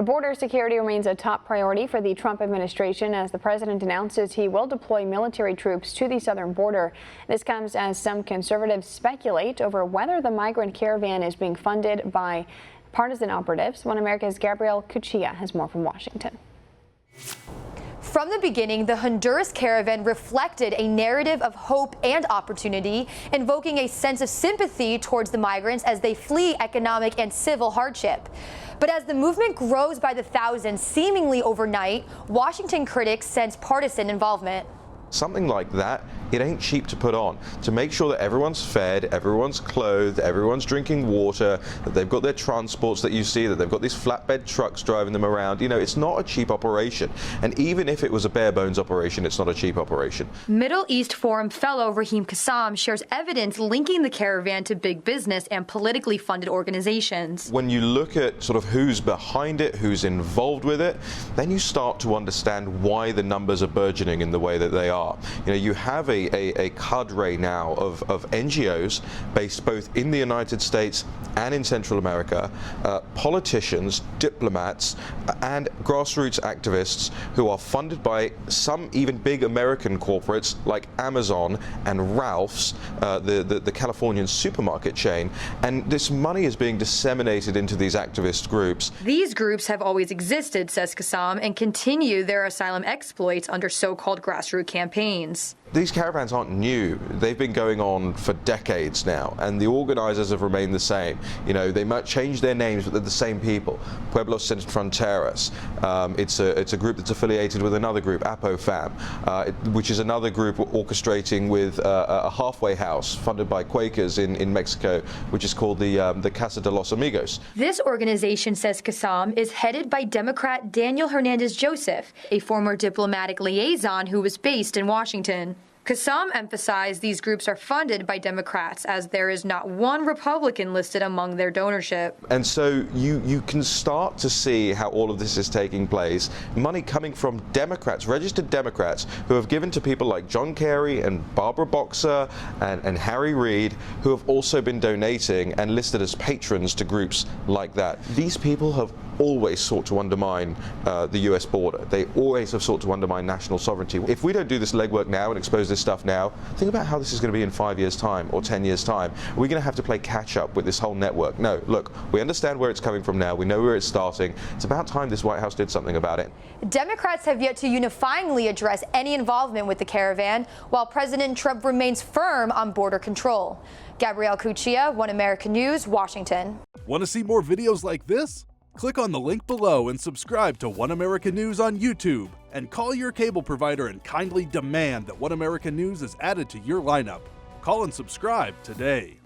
Border security remains a top priority for the Trump administration as the president announces he will deploy military troops to the southern border. This comes as some conservatives speculate over whether the migrant caravan is being funded by partisan operatives. One America's Gabrielle Cuccia has more from Washington. From the beginning, the Honduras caravan reflected a narrative of hope and opportunity, invoking a sense of sympathy towards the migrants as they flee economic and civil hardship. But as the movement grows by the thousands, seemingly overnight, Washington critics sense partisan involvement. Something like that, it ain't cheap to put on. To make sure that everyone's fed, everyone's clothed, everyone's drinking water, that they've got their transports that you see, that they've got these flatbed trucks driving them around. You know, it's not a cheap operation. And even if it was a bare bones operation, it's not a cheap operation. Middle East Forum fellow Raheem Kassam shares evidence linking the caravan to big business and politically funded organizations. When you look at sort of who's behind it, who's involved with it, then you start to understand why the numbers are burgeoning in the way that they are. You know, you have a cadre now of NGOs based both in the United States and in Central America, politicians, diplomats, and grassroots activists who are funded by some even big American corporates like Amazon and Ralph's, the Californian supermarket chain. And this money is being disseminated into these activist groups. These groups have always existed, says Kassam, and continue their asylum exploits under so-called grassroots campaigns. These caravans aren't new. They've been going on for decades now, and the organizers have remained the same. You know, they might change their names, but they're the same people. Pueblos Sin Fronteras. It's a group that's affiliated with another group, APOFAM, which is another group orchestrating with a halfway house funded by Quakers in Mexico, which is called the Casa de los Amigos. This organization, says Kassam, is headed by Democrat Daniel Hernandez Joseph, a former diplomatic liaison who was based in Washington. Kassam emphasized these groups are funded by Democrats, as there is not one Republican listed among their donorship. And so you can start to see how all of this is taking place. Money coming from Democrats, registered Democrats, who have given to people like John Kerry and Barbara Boxer and Harry Reid, who have also been donating and listed as patrons to groups like that. These people have always sought to undermine the U.S. border. They always have sought to undermine national sovereignty. If we don't do this legwork now and expose this stuff now, think about how this is going to be in 5 years' time or 10 years' time. We're going to have to play catch up with this whole network. No, look, we understand where it's coming from now. We know where it's starting. It's about time this White House did something about it. Democrats have yet to unifyingly address any involvement with the caravan, while President Trump remains firm on border control. Gabrielle Cuccia, One American News, Washington. Want to see more videos like this? Click on the link below and subscribe to One American News on YouTube, and call your cable provider and kindly demand that One American News is added to your lineup. Call and subscribe today.